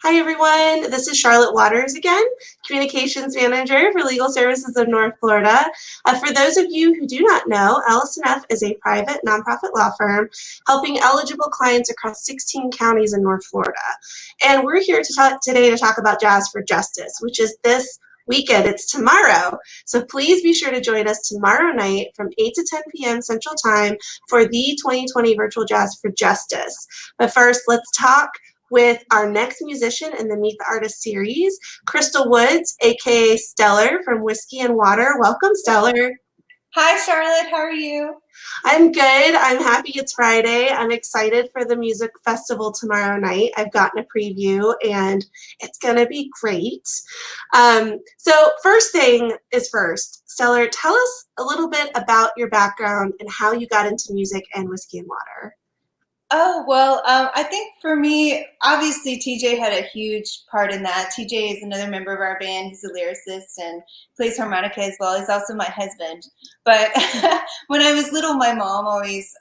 Hi, everyone. This is Charlotte Waters again, Communications Manager for Legal Services of North Florida. For those of you who do not know, LSNF is a private nonprofit law firm helping eligible clients across 16 counties in North Florida. And we're here today to talk about Jazz for Justice, which is this weekend. It's tomorrow. So please be sure to join us tomorrow night from 8 to 10 p.m. Central Time for the 2020 Virtual Jazz for Justice. But first, let's talk with our next musician in the Meet the Artist series, Crystal Woods, aka Stellar from Whiskey and Water. Welcome, Stellar. Hi, Charlotte. How are you? I'm good. I'm happy it's Friday. I'm excited for the music festival tomorrow night. I've gotten a preview and it's going to be great. So first thing is first, Stellar, tell us a little bit about your background and how you got into music and Whiskey and Water. Oh, well, I think for me, obviously, TJ had a huge part in that. TJ is another member of our band. He's a lyricist and plays harmonica as well. He's also my husband. But when I was little, my mom always,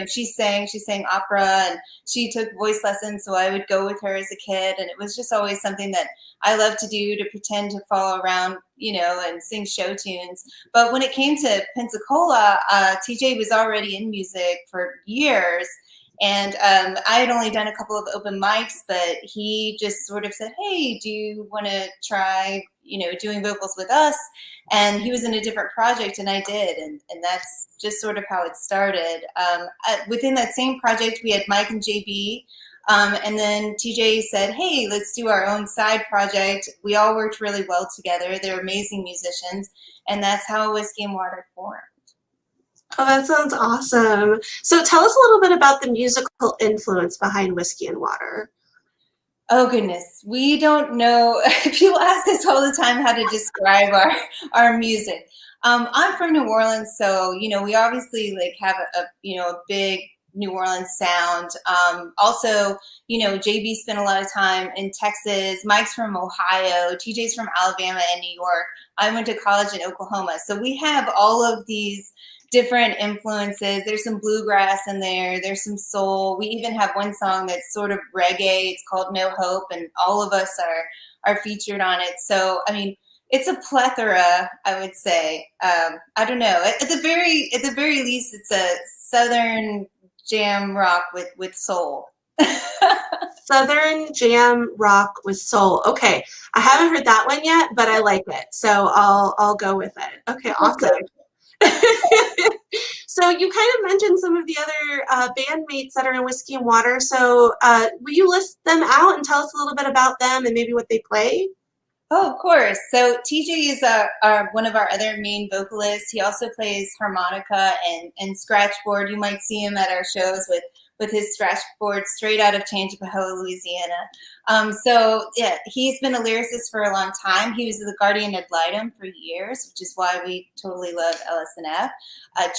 she sang opera and she took voice lessons. So I would go with her as a kid. And it was just always something that I loved to do, to pretend to follow around, and sing show tunes. But when it came to Pensacola, TJ was already in music for years. And I had only done a couple of open mics, but he just sort of said, hey, do you want to try, doing vocals with us? And he was in a different project, and I did. And that's just sort of how it started. Within that same project, we had Mike and JB. And then TJ said, hey, let's do our own side project. We all worked really well together. They're amazing musicians. And that's how Whiskey and Water formed. Oh, that sounds awesome. So tell us a little bit about the musical influence behind Whiskey and Water. Oh, goodness. We don't know. People ask us all the time how to describe our music. I'm from New Orleans, so, we obviously have a big New Orleans sound. Also, JB spent a lot of time in Texas. Mike's from Ohio. TJ's from Alabama and New York. I went to college in Oklahoma. So we have all of these different influences. There's some bluegrass in there. There's some soul. We even have one song that's sort of reggae. It's called No Hope, and all of us are featured on it. So, I mean, it's a plethora, I would say. I don't know. At the very least, it's a Southern jam rock with soul. Southern jam rock with soul. Okay, I haven't heard that one yet, but I like it, so I'll go with it. Okay, awesome. So you kind of mentioned some of the other bandmates that are in Whiskey and Water. So will you list them out and tell us a little bit about them and maybe what they play? Oh, of course. So TJ is one of our other main vocalists. He also plays harmonica and scratchboard. You might see him at our shows with his scratchboard straight out of Tangipahoa, Louisiana. So yeah, he's been a lyricist for a long time. He was the guardian ad litem for years, which is why we totally love LSNF.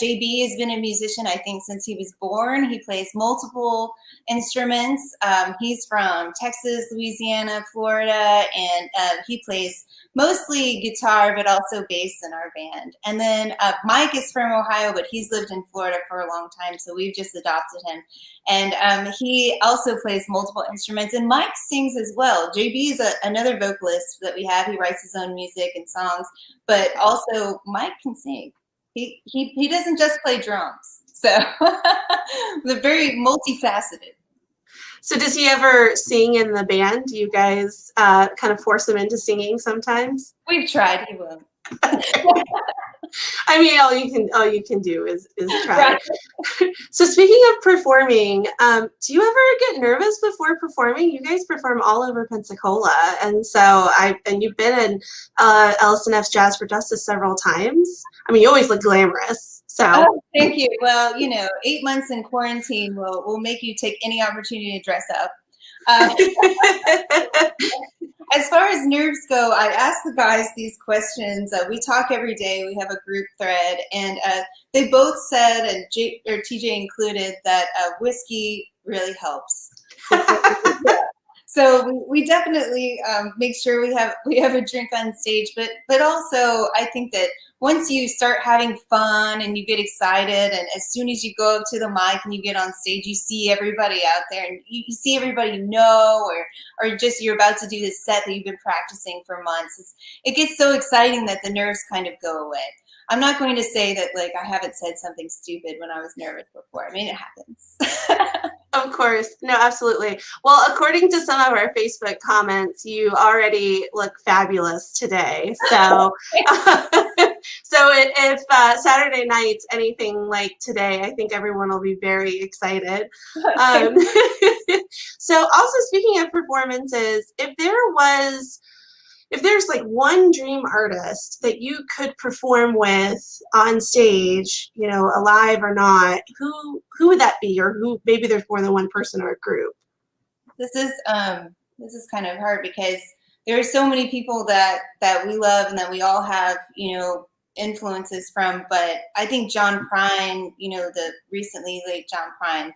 JB has been a musician, I think, since he was born. He plays multiple instruments. He's from Texas, Louisiana, Florida, and he plays mostly guitar, but also bass in our band. And then Mike is from Ohio, but he's lived in Florida for a long time, so we've just adopted him. And he also plays multiple instruments, and Mike sings as well. JB is another vocalist that we have. He writes his own music and songs, but also Mike can sing. He doesn't just play drums, so they're very multifaceted. So does he ever sing in the band? Do you guys kind of force him into singing sometimes? We've tried. He won't. I mean, all you can do is try. Right. So speaking of performing, do you ever get nervous before performing? You guys perform all over Pensacola, and you've been in LSNF's Jazz for Justice several times. I mean, you always look glamorous. So thank you. Well, 8 months in quarantine will make you take any opportunity to dress up. As far as nerves go, I ask the guys these questions. We talk every day. We have a group thread, and they both said, and TJ included, that whiskey really helps. So we definitely make sure we have a drink on stage, but also I think that once you start having fun and you get excited, and as soon as you go up to the mic and you get on stage, you see everybody out there, and you see everybody you know, or just you're about to do this set that you've been practicing for months. It gets so exciting that the nerves kind of go away. I'm not going to say that like I haven't said something stupid when I was nervous before. I mean, it happens. Of course. No, absolutely. Well, according to some of our Facebook comments, you already look fabulous today. So, if Saturday night's anything like today, I think everyone will be very excited. Um, so also speaking of performances, if there's like one dream artist that you could perform with on stage, you know, alive or not, who would that be? Or who, maybe there's more than one person or a group. This is kind of hard because there are so many people that we love and that we all have, you know, influences from. But I think John Prine, you know, the recently late John Prine,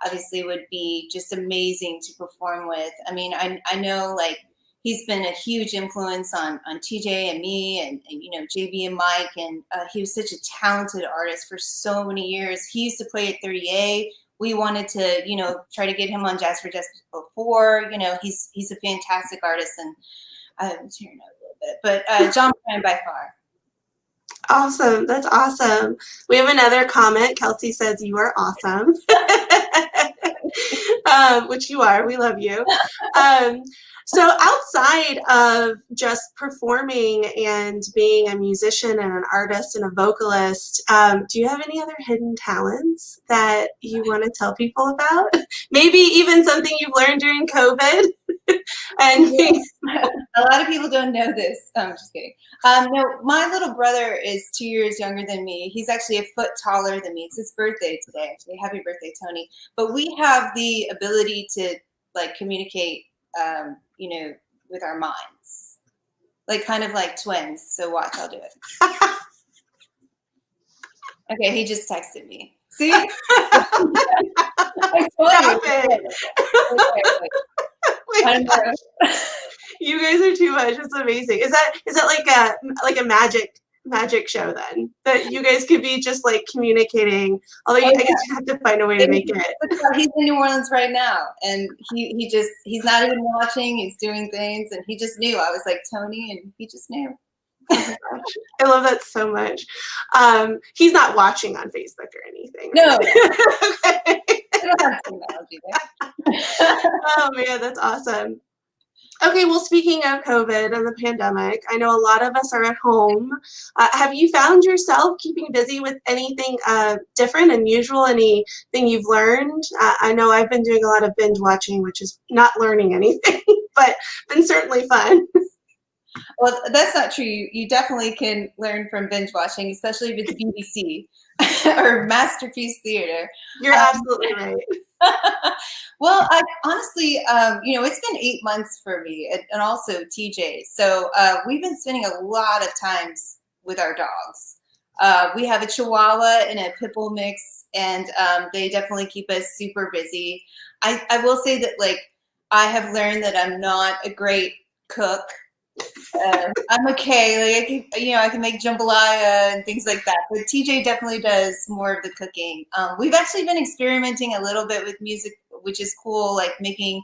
obviously would be just amazing to perform with. I mean, I know like he's been a huge influence on TJ and me and you know, JB and Mike, and he was such a talented artist for so many years. He used to play at 30A. We wanted to, you know, try to get him on Jazz for Jazz before. You know, he's a fantastic artist, and I was hearing out a little bit, but John Prine by far. Awesome. That's awesome. We have another comment. Kelsey says you are awesome. Which you are. We love you. So outside of just performing and being a musician and an artist and a vocalist, do you have any other hidden talents that you want to tell people about? Maybe even something you've learned during COVID? And a lot of people don't know this. I'm just kidding. No, my little brother is 2 years younger than me. He's actually a foot taller than me. It's his birthday today, actually. Happy birthday, Tony. But we have the ability to like communicate, you know, with our minds, like kind of like twins. So watch, I'll do it. Okay, he just texted me. See? I told you. You guys are too much. It's amazing. Is that like a magic show then? That you guys could be just like communicating. Although I guess you have to find a way to make it. He's in New Orleans right now, and he's not even watching. He's doing things, and he just knew. I was like, Tony, and he just knew. Oh my gosh. I love that so much. He's not watching on Facebook or anything. No. Okay. I don't have technology there. Oh man, that's awesome. Okay, well, speaking of COVID and the pandemic, I know a lot of us are at home. Have you found yourself keeping busy with anything different, unusual, anything you've learned? I know I've been doing a lot of binge watching, which is not learning anything, but been certainly fun. Well, that's not true. You definitely can learn from binge watching, especially if it's BBC or Masterpiece Theater. You're absolutely right. Well, I honestly, you know, it's been 8 months for me, and also TJ. So we've been spending a lot of times with our dogs. We have a Chihuahua and a Pit Bull mix, and they definitely keep us super busy. I will say that, like, I have learned that I'm not a great cook. I'm okay. Like I can make jambalaya and things like that. But TJ definitely does more of the cooking. We've actually been experimenting a little bit with music, which is cool, like making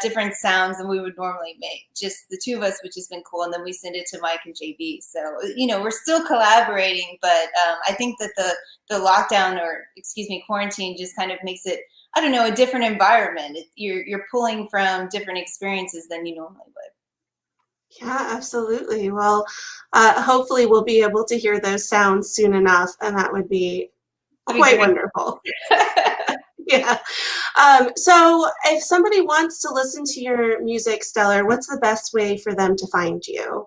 different sounds than we would normally make. Just the two of us, which has been cool. And then we send it to Mike and JB. So, you know, we're still collaborating, but I think that the lockdown, or excuse me, quarantine, just kind of makes it, I don't know, a different environment. You're pulling from different experiences than you normally would. Yeah, absolutely. Well, hopefully we'll be able to hear those sounds soon enough, and that would be quite wonderful. Yeah. So if somebody wants to listen to your music, Stellar, what's the best way for them to find you?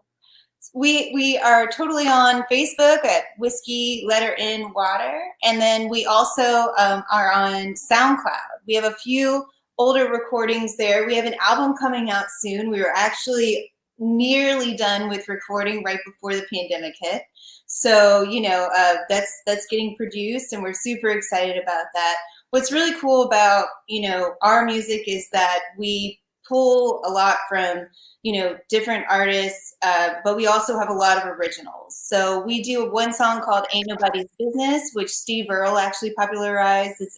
We are totally on Facebook at Whiskey Letter N Water, and then we also are on SoundCloud. We have a few older recordings there. We have an album coming out soon. We were actually nearly done with recording right before the pandemic hit. So, you know, that's getting produced, and we're super excited about that. What's really cool about, you know, our music is that we pull a lot from, different artists, but we also have a lot of originals. So we do one song called Ain't Nobody's Business, which Steve Earle actually popularized. It's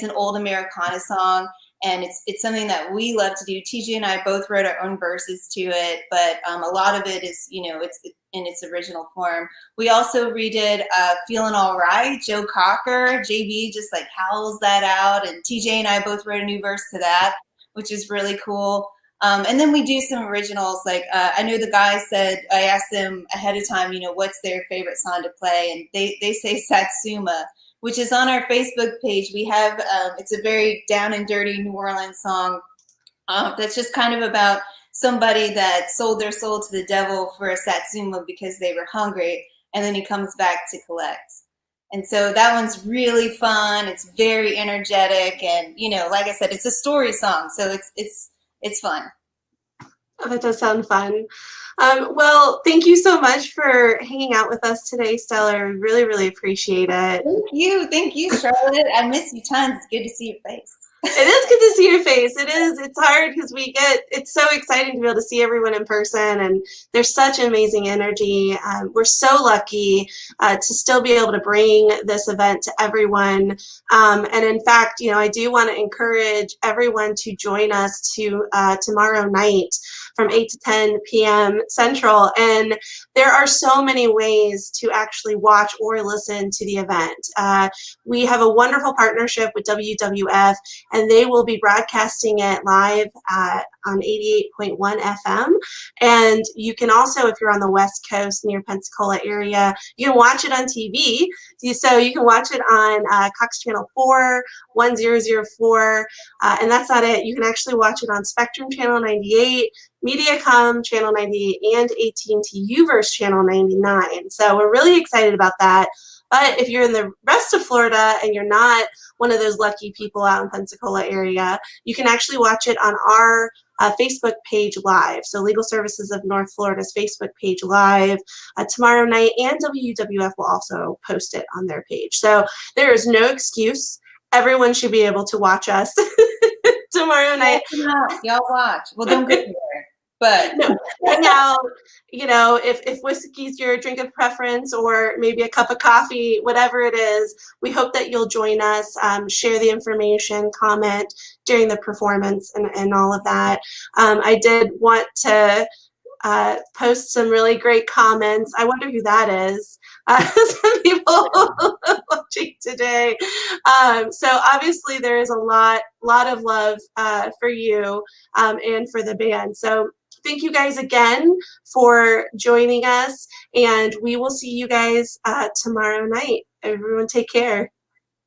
an old Americana song, and it's something that we love to do. TJ and I both wrote our own verses to it, but a lot of it is, it's in its original form. We also redid Feeling All Right, Joe Cocker. JB just like howls that out, and TJ and I both wrote a new verse to that, which is really cool. And then we do some originals. Like I know the guys said, I asked them ahead of time, what's their favorite song to play, and they say Satsuma, which is on our Facebook page. We have, it's a very down and dirty New Orleans song that's just kind of about somebody that sold their soul to the devil for a Satsuma because they were hungry, and then he comes back to collect. And so that one's really fun. It's very energetic, and like I said, it's a story song, so it's fun. Oh, that does sound fun. Well, thank you so much for hanging out with us today, Stellar. We really, really appreciate it. Thank you, Charlotte. I miss you tons. It's good to see your face. It is good to see your face. It is. It's hard because it's so exciting to be able to see everyone in person, and there's such amazing energy. We're so lucky to still be able to bring this event to everyone. And in fact, I do want to encourage everyone to join us tomorrow night from 8 to 10 p.m. Central. And there are so many ways to actually watch or listen to the event. We have a wonderful partnership with WWF, and they will be broadcasting it live on 88.1 FM. And you can also, if you're on the West Coast near Pensacola area, you can watch it on TV. So you can watch it on Cox Channel 4, 1004, and that's not it. You can actually watch it on Spectrum Channel 98, Mediacom Channel 98, and AT&T Uverse Channel 99. So we're really excited about that. But if you're in the rest of Florida and you're not one of those lucky people out in Pensacola area, you can actually watch it on our Facebook page live. So Legal Services of North Florida's Facebook page live tomorrow night, and WWF will also post it on their page. So there is no excuse. Everyone should be able to watch us tomorrow night. Y'all watch. Well, don't go there. But no, hang out, if whiskey's your drink of preference, or maybe a cup of coffee, whatever it is, we hope that you'll join us, share the information, comment during the performance, and all of that. I did want to post some really great comments. I wonder who that is. Some people watching today. So obviously there is a lot of love for you and for the band. So thank you guys again for joining us, and we will see you guys tomorrow night. Everyone take care.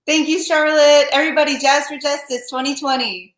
Thank you, Charlotte. Everybody, Jazz for Justice 2020.